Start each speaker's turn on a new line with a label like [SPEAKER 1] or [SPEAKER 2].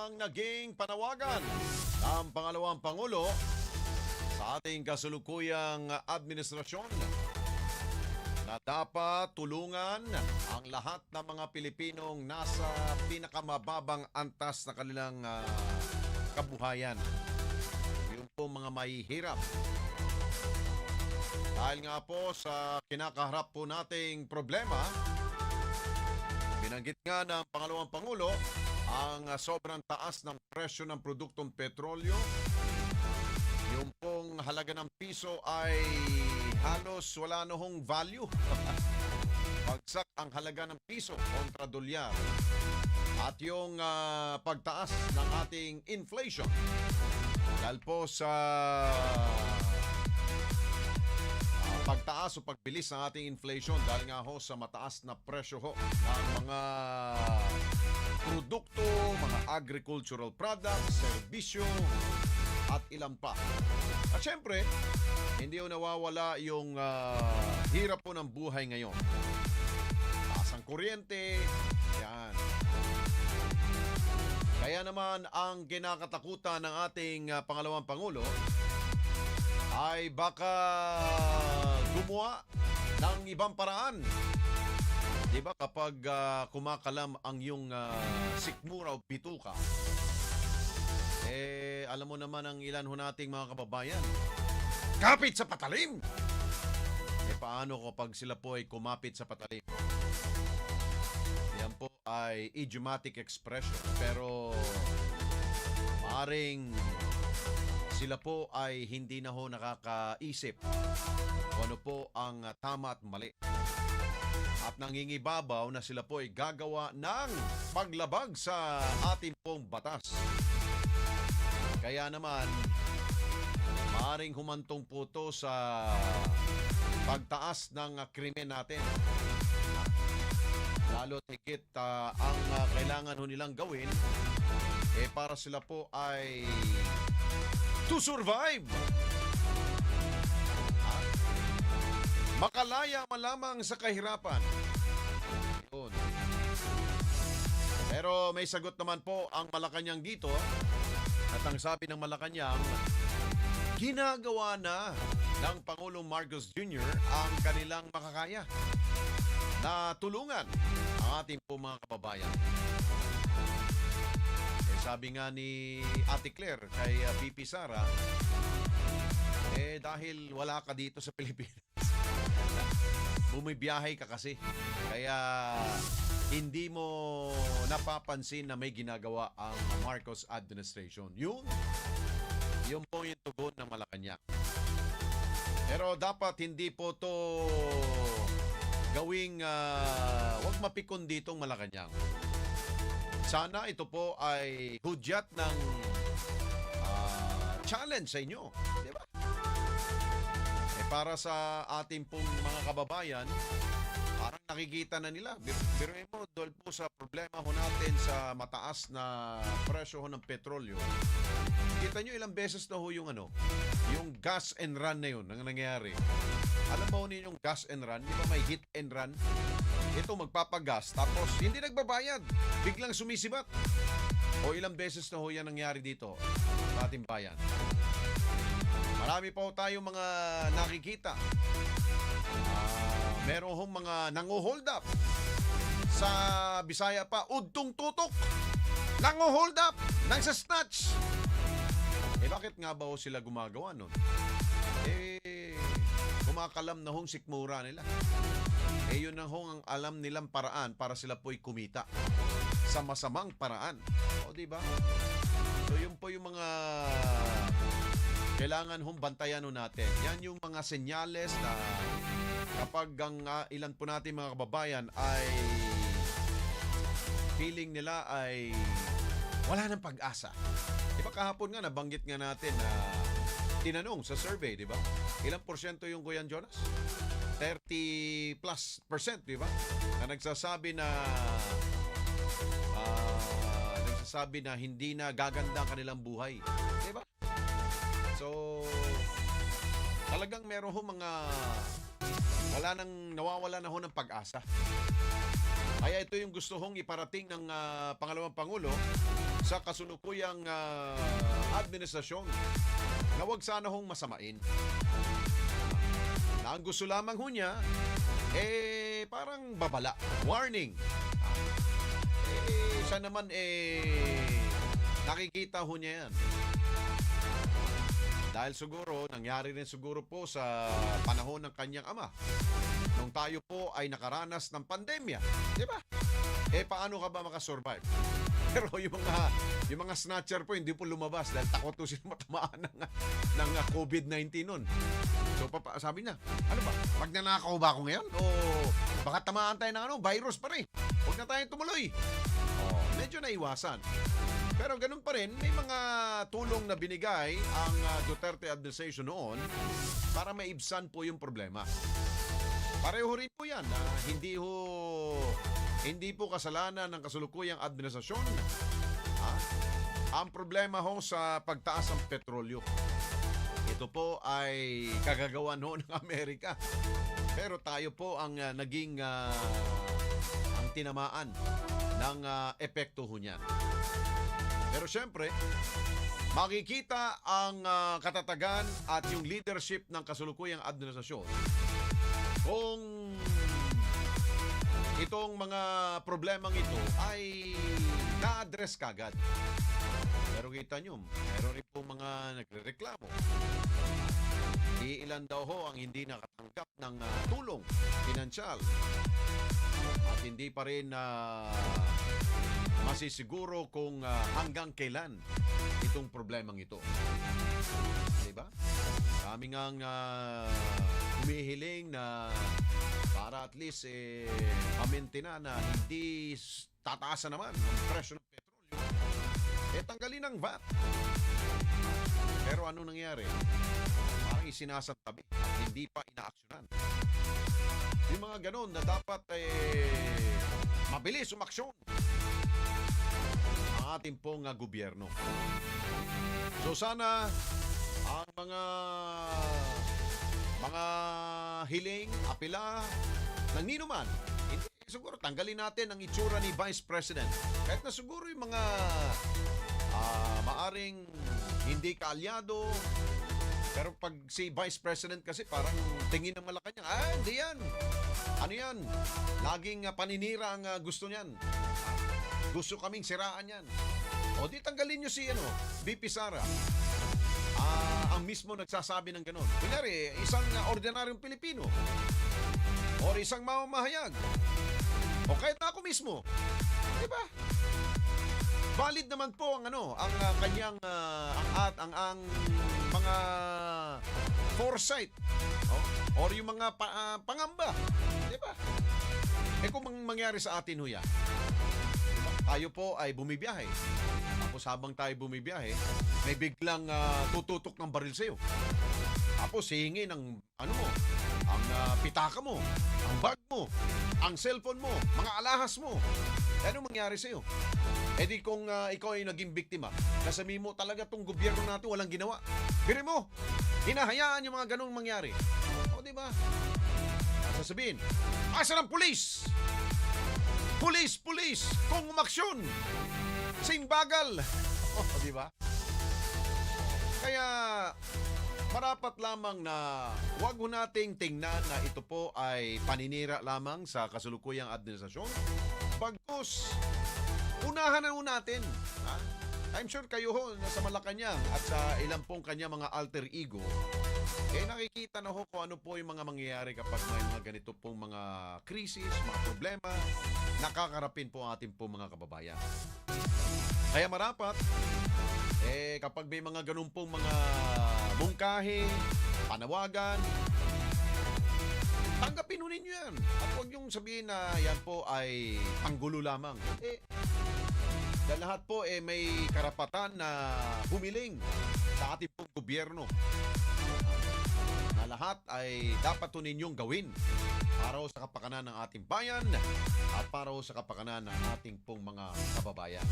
[SPEAKER 1] ang naging panawagan ng pangalawang Pangulo sa ating kasulukuyang administrasyon na dapat tulungan ang lahat ng mga Pilipinong nasa pinakamababang antas na kanilang kabuhayan. Yung po mga mahihirap. Dahil nga po sa kinakaharap po nating problema, binanggit nga ng pangalawang Pangulo ang sobrang taas ng presyo ng produktong petrolyo. Yung pong halaga ng piso ay halos wala na hong value. Bagsak ang halaga ng piso kontra dolyar. At yung pagtaas ng ating inflation dahil po sa pagtaas o pagbilis ng ating inflation dahil nga ho sa mataas na presyo ho ng mga produkto, mga agricultural products, serbisyo, at ilan pa. At syempre, hindi ho nawawala yung hirap po ng buhay ngayon. Taas ang kuryente, yan. Kaya naman ang kinakatakutan ng ating pangalawang Pangulo ay baka gumawa ng ibang paraan. Diba kapag kumakalam ang iyong sikmura o bituka, alam mo naman ang ilan ho nating mga kababayan, kapit sa patalim! Paano kapag sila po ay kumapit sa patalim? Yan po ay idiomatic expression, pero maaaring sila po ay hindi na ho nakakaisip kung ano po ang tama at mali. At nangingibabaw na sila po ay gagawa ng paglabag sa ating pong batas. Kaya naman, maaaring humantong po ito sa pagtaas ng krimen natin. Lalo't higit ang kailangan ho nilang gawin para sila po ay to survive. Makalaya malamang sa kahirapan. Yun. Pero may sagot naman po ang Malacanang dito. At ang sabi ng Malacanang, ginagawa na ng Pangulong Marcos Jr. ang kanilang makakaya na tulungan ang ating po mga kababayan. Sabi nga ni Ate Claire kay VP Sara, dahil wala ka dito sa Pilipinas, bumibiyahe ka kasi. Kaya hindi mo napapansin na may ginagawa ang Marcos administration. Yun po yung tugon ng Malacanang. Pero dapat hindi po to gawing wag mapikon ditong Malacanang. Sana ito po ay hudyat ng challenge sa inyo. Di ba? Para sa ating pong mga kababayan, parang nakikita na nila. Biruin mo, dahil po sa problema ho natin sa mataas na presyo ho ng petrolyo. Kita nyo ilang beses na ho yung yung gas and run na yun ang nangyayari. Alam mo yung gas and run, di ba may hit and run? Ito magpapagas, tapos hindi nagbabayad. Biglang sumisibat. O ilang beses na ho yan nangyari dito sa ating bayan. Marami pa ho tayong mga nakikita. Meron hong mga nangu-hold up. Sa Bisaya pa, udtong tutok. Nangu-hold up, nagsasnatch. Bakit nga ba ho sila gumagawa nun? Kumakalam na hong sikmura nila. Yun na hong ang alam nilang paraan para sila po'y kumita sa masamang paraan. O, diba? So, yun po yung mga kailangan hong bantayan natin. Yan yung mga senyales na kapag ang ilan po natin mga kababayan ay feeling nila ay wala ng pag-asa. Diba kahapon nga nabanggit nga natin na tinanong sa survey, diba? Ilang porsyento yung Kuya Jonas? 30+%, diba? Na nagsasabi na hindi na gaganda ang kanilang buhay. Diba? So, talagang meron ho mga nawawala na ho ng pag-asa. Kaya ito yung gusto hong iparating ng pangalawang Pangulo sa kasulukuyang administrasyon na wag sana hong masamain. Na ang gusto lamang ho niya, parang babala, warning. Siya naman, nakikita ho niya yan. Dahil siguro, nangyari rin siguro po sa panahon ng kanyang ama. Nung tayo po ay nakaranas ng pandemya. Di ba? Paano ka ba makasurvive? Pero yung mga snatcher po, hindi po lumabas dahil takot po sila matamaan ng COVID-19 nun. So, sabi niya, ano ba? Pag nanakaw ba ako ngayon? O baka tamaan tayo ng virus pa rin. Huwag na tayong tumuloy. Medyo naiwasan. Pero ganun pa rin, may mga tulong na binigay ang Duterte administration noon para maibsan po yung problema. Pareho rin po yan. Hindi po kasalanan ng kasulukuyang administrasyon. Ang problema ho sa pagtaas ng petrolyo. Ito po ay kagagawa ho ng Amerika. Pero tayo po ang naging ang tinamaan ng epekto ho niyan. Pero syempre, makikita ang katatagan at yung leadership ng kasulukuyang administrasyon kung itong mga problemang ito ay na-address kagad. Pero kita nyo, meron rin po mga nagrereklamo. Iilan daw ho ang hindi nakatanggap ng tulong pinansyal at hindi pa rin masisiguro kung hanggang kailan itong problemang ito. Diba? Kami ngang humihiling na para at least amintina na hindi tataasan naman ang presyo ng petrolyo. Tanggalin ang VAT. Pero ano nangyari? Parang isinasantabi at hindi pa inaaksyonan. Yung mga ganon na dapat mabilis umaksyon ating pong gobyerno. So sana ang mga hiling, apela ng ninuman, siguro tanggalin natin ang itsura ni Vice President. Kahit na siguro yung mga maaring hindi kaalyado, pero pag si Vice President kasi parang tingin ng Malacanang, hindi yan. Ano yan? Laging paninira ang gusto niyan. Gusto kaming siraan yan. O di tanggalin nyo si VP Sara. Ang mismo nagsasabi ng gano'n. Kunyari, isang ordinaryong Pilipino. O isang mamamahayag. O kahit na ako mismo. Diba? Valid naman po ang kanyang ang mga foresight. Or yung mga pangamba. Diba? Kung mangyari sa atin huya, tayo po ay bumibiyahe. Tapos habang tayo bumibiyahe, may biglang tututok ng baril sa'yo. Tapos hihingi ng ang pitaka mo, ang bag mo, ang cellphone mo, mga alahas mo. Ano mangyari sa'yo? Di kung ikaw ay naging biktima, nasabi mo talaga tong gobyerno natin walang ginawa. Biri mo, hinahayaan yung mga ganong mangyari. O diba? Sasabihin, asan ang pulis? Pulis! Kung umaksyon! Sing bagal! Di ba? Kaya, marapat lamang na huwag ho nating tingnan na ito po ay paninira lamang sa kasulukuyang administrasyon. Bagkus, unahan na ho natin. I'm sure kayo ho nasa Malacanang at sa ilang pong kanya mga alter ego, nakikita na ho kung ano po yung mga mangyayari kapag may mga ganito pong mga krisis, mga problema, nakakarapin po ating po mga kababayan. Kaya marapat, kapag may mga ganun pong mga mungkahi, panawagan, tanggapin ho ninyo yan. At huwag yung sabihin na yan po ay panggulo lamang. Dahil lahat po may karapatan na humiling sa ating pong gobyerno. Na lahat ay dapat po ninyong gawin para sa kapakanan ng ating bayan at para sa kapakanan ng ating pong mga kababayan.